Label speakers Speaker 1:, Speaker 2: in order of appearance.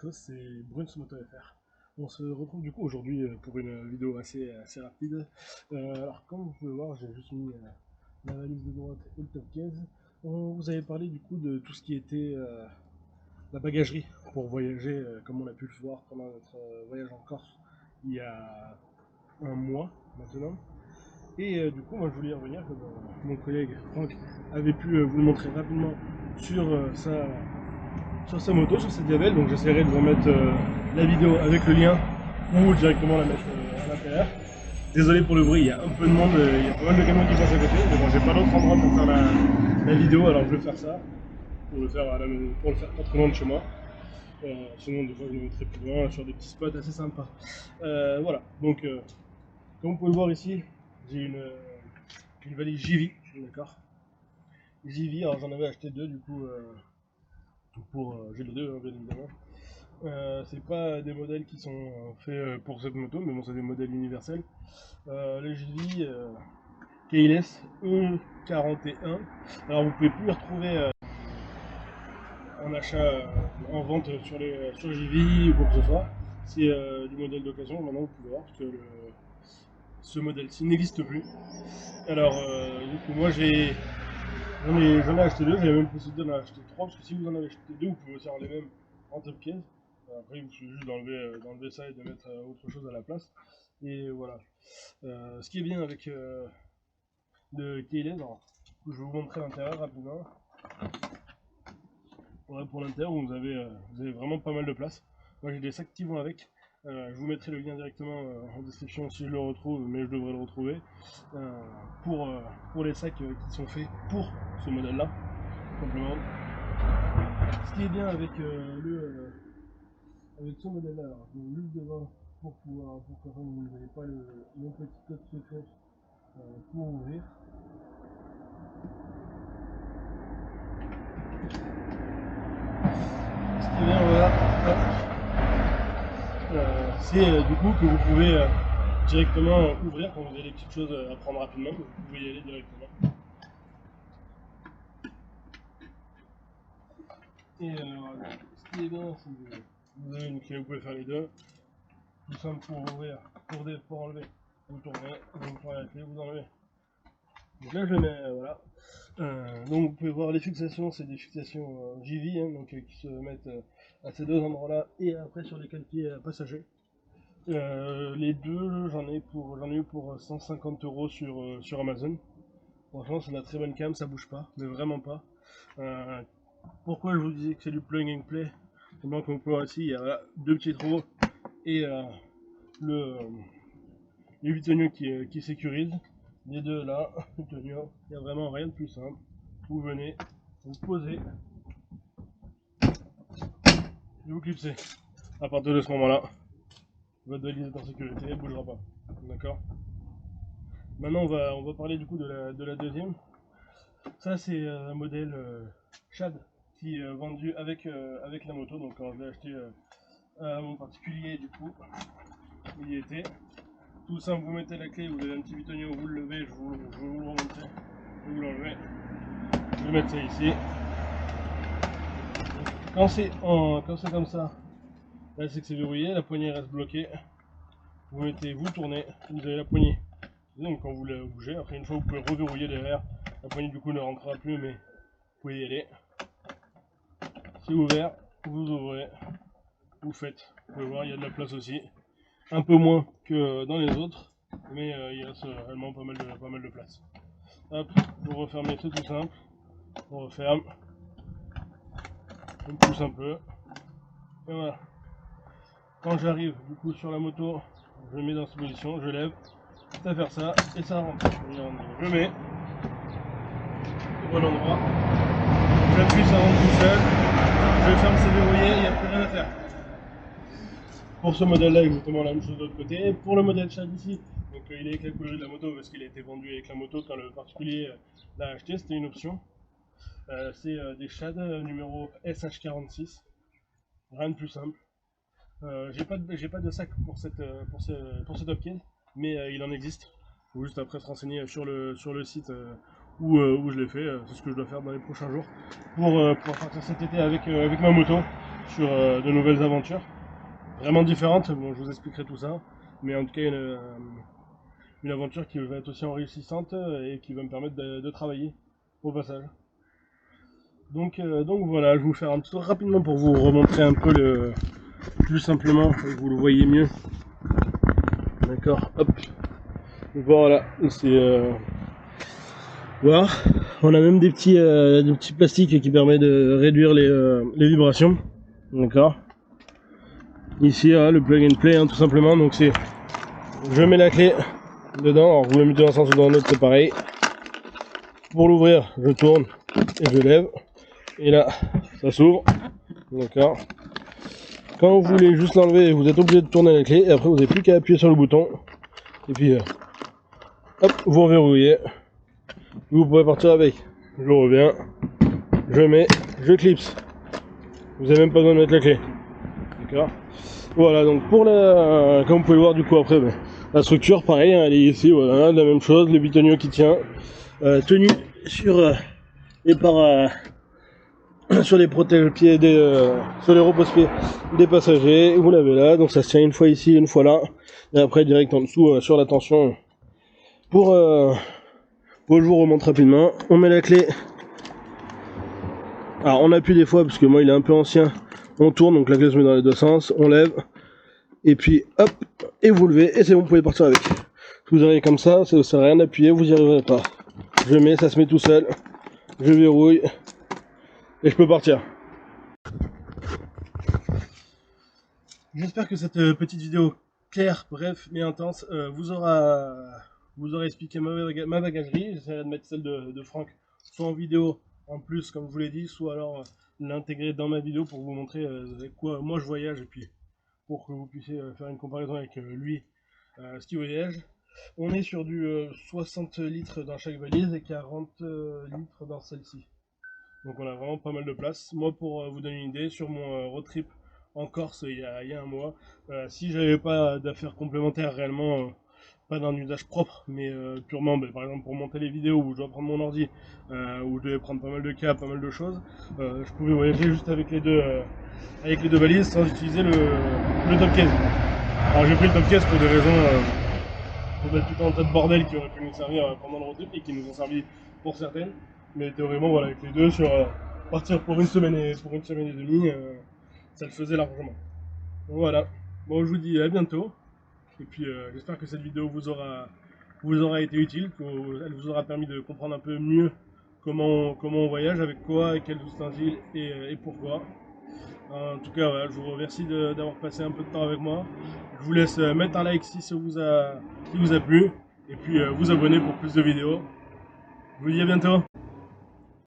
Speaker 1: tous, c'est Bruns Moto FR. On se retrouve du coup aujourd'hui pour une vidéo assez rapide. Alors comme vous pouvez voir, j'ai juste mis la valise de droite et le top 15. On vous avait parlé du coup de tout ce qui était la bagagerie pour voyager, comme on a pu le voir pendant notre voyage en Corse il y a un mois maintenant. Et du coup, moi je voulais y revenir, comme mon collègue Franck avait pu vous le montrer rapidement sur sa moto, sur sa Diavel. Donc j'essaierai de vous remettre la vidéo avec le lien ou directement la mettre à l'intérieur. Désolé pour le bruit, il y a un peu de monde, il y a pas mal de camions qui passent à côté, mais bon, j'ai pas d'autre endroit pour faire la vidéo, alors je vais faire ça, pour le faire pas trop loin de chez moi. Sinon, des fois, je me mettrai plus loin sur des petits spots assez sympas. Voilà, donc comme vous pouvez le voir ici, j'ai une valise JV, d'accord. JV, alors j'en avais acheté deux du coup, j'ai les deux, hein, bien évidemment. C'est pas des modèles qui sont faits pour cette moto, mais bon, c'est des modèles universels. Le JV Keyless E41. Alors vous pouvez plus les retrouver en achat, en vente sur JV ou quoi que ce soit. C'est du modèle d'occasion. Maintenant vous pouvez voir que ce modèle-ci n'existe plus. Alors du coup moi j'en ai acheté deux, j'avais même possibilité d'en acheter trois, parce que si vous en avez acheté deux, vous pouvez aussi avoir les mêmes en top 15. Après, il vous suffit juste d'enlever ça et de mettre autre chose à la place. Et voilà. Ce qui est bien avec le Keyless, je vais vous montrer l'intérieur rapidement. Voilà, pour l'intérieur, vous avez vraiment pas mal de place. Moi, j'ai des sacs qui vont avec. Je vous mettrai le lien directement en description si je le retrouve, mais je devrais le retrouver. Pour les sacs qui sont faits pour ce modèle-là, simplement. Ce qui est bien avec avec ce modèle-là, je vous juste devant pour que vous n'ayez pas le petit code secret pour ouvrir. Ce qui est bien, voilà, c'est du coup que vous pouvez directement ouvrir quand vous avez des petites choses à prendre rapidement, vous pouvez y aller directement. Et voilà. Ce qui est bien, c'est que vous avez une clé, vous pouvez faire les deux. Tout simple pour ouvrir, pour enlever. Vous tournez, vous prenez la clé, vous enlevez. Donc là je le mets, voilà. Donc vous pouvez voir les fixations, c'est des fixations JV, hein, donc qui se mettent à ces deux endroits-là et après sur les cale-pieds passagers. Les deux, j'en ai eu pour 150 € sur Amazon. Franchement, c'est de la très bonne cam, ça bouge pas, mais vraiment pas. Pourquoi je vous disais que c'est du plug and play? Comme vous pouvez voir ici, il y a voilà, deux petits trous et les 8 oignons qui sécurisent. Les deux là, 8 oignons, il n'y a vraiment rien de plus simple. Vous venez, vous posez, et vous clipsez. À partir de ce moment-là, votre valise est en sécurité, elle ne bougera pas. D'accord? Maintenant, on va parler du coup de la deuxième. Ça, c'est un modèle Shad qui est vendu avec la moto. Donc, quand je l'ai acheté à mon particulier, du coup, il y était. Tout simple, vous mettez la clé, vous avez un petit bitonnier, vous le levez, je vais vous le remontrer. Vous l'enlevez. Je vais mettre ça ici. Quand c'est comme ça, là c'est que c'est verrouillé, la poignée reste bloquée. Vous tournez, vous avez la poignée. Donc quand vous la bougez, après une fois vous pouvez reverrouiller derrière, la poignée du coup ne rentrera plus, mais vous pouvez y aller. C'est ouvert, vous ouvrez, vous faites. Vous pouvez voir, il y a de la place aussi. Un peu moins que dans les autres, mais il reste réellement pas mal de place. Hop, vous refermez, c'est tout simple. On referme. On pousse un peu. Et voilà. Quand j'arrive du coup sur la moto, je mets dans cette position, je lève, c'est à faire ça et ça rentre. Je mets au bon endroit, j'appuie, ça rentre tout seul, je ferme, c'est verrouillé, il n'y a plus rien à faire. Pour ce modèle là, exactement la même chose de l'autre côté. Pour le modèle Shad ici, donc il est avec la couleur de la moto parce qu'il a été vendu avec la moto quand le particulier l'a acheté, c'était une option. C'est des Shad numéro SH46, rien de plus simple. J'ai pas de sac pour ce top kit, mais il en existe. Il faut juste après se renseigner sur le site où je l'ai fait. C'est ce que je dois faire dans les prochains jours pour partir cet été avec ma moto. sur de nouvelles aventures, vraiment différentes. Bon, je vous expliquerai tout ça, mais en tout cas une aventure qui va être aussi enrichissante et qui va me permettre de travailler au passage. Donc voilà, je vais vous faire un tour rapidement pour vous remontrer un peu plus simplement, que vous le voyez mieux. D'accord, hop. Voilà, c'est voilà. On a même des petits plastiques qui permettent de réduire les vibrations. D'accord. Ici, le plug and play, hein, tout simplement. Donc c'est, je mets la clé dedans. Alors vous le mettez dans un sens ou dans l'autre, c'est pareil. Pour l'ouvrir, je tourne et je lève. Et là, ça s'ouvre. D'accord. Quand vous voulez juste l'enlever, vous êtes obligé de tourner la clé. Et après, vous n'avez plus qu'à appuyer sur le bouton. Et puis, hop, vous reverrouillez. Vous pouvez partir avec. Je reviens, je mets, je clipse. Vous n'avez même pas besoin de mettre la clé. D'accord. Voilà, donc pour comme vous pouvez le voir du coup après, la structure pareil, hein, elle est ici, voilà, la même chose, le bitonio qui tient, tenu sur sur les protège-pieds sur les repose-pieds des passagers. Vous l'avez là, donc ça se tient une fois ici, une fois là, et après direct en dessous sur la tension pour je vous remonte rapidement. On met la clé. Alors on appuie des fois parce que moi il est un peu ancien. On tourne, donc la clé se met dans les deux sens. On lève. Et puis hop, et vous levez. Et c'est bon, vous pouvez partir avec. Si vous arrivez comme ça ne sert à rien d'appuyer, vous n'y arriverez pas. Je mets, ça se met tout seul. Je verrouille. Et je peux partir. J'espère que cette petite vidéo claire, bref, mais intense, vous aura expliqué ma bagagerie. J'essaierai de mettre celle de Franck soit en vidéo en plus, comme je vous l'ai dit, soit alors l'intégrer dans ma vidéo pour vous montrer avec quoi moi je voyage et puis pour que vous puissiez faire une comparaison avec lui, ce qui voyage. On est sur du 60 litres dans chaque valise et 40 litres dans celle-ci. Donc on a vraiment pas mal de place. Moi, pour vous donner une idée, sur mon road trip en Corse il y a un mois, si j'avais pas d'affaires complémentaires réellement, pas d'un usage propre, mais purement, par exemple pour monter les vidéos, où je dois prendre mon ordi, où je devais prendre pas mal de câbles, pas mal de choses, je pouvais voyager juste avec les deux valises sans utiliser le top case. Alors j'ai pris le top case pour des raisons pour mettre tout un tas de bordel qui aurait pu nous servir pendant le road trip et qui nous ont servi pour certaines. Mais théoriquement, voilà, avec les deux, sur partir pour une semaine et demie, ça le faisait largement. Donc voilà. Bon, je vous dis à bientôt. Et puis j'espère que cette vidéo vous aura été utile, qu'elle vous aura permis de comprendre un peu mieux comment on voyage, avec quoi, avec quels ustensiles et pourquoi. En tout cas, voilà, je vous remercie d'avoir passé un peu de temps avec moi. Je vous laisse mettre un like si ça vous a plu, et puis vous abonner pour plus de vidéos. Je vous dis à bientôt.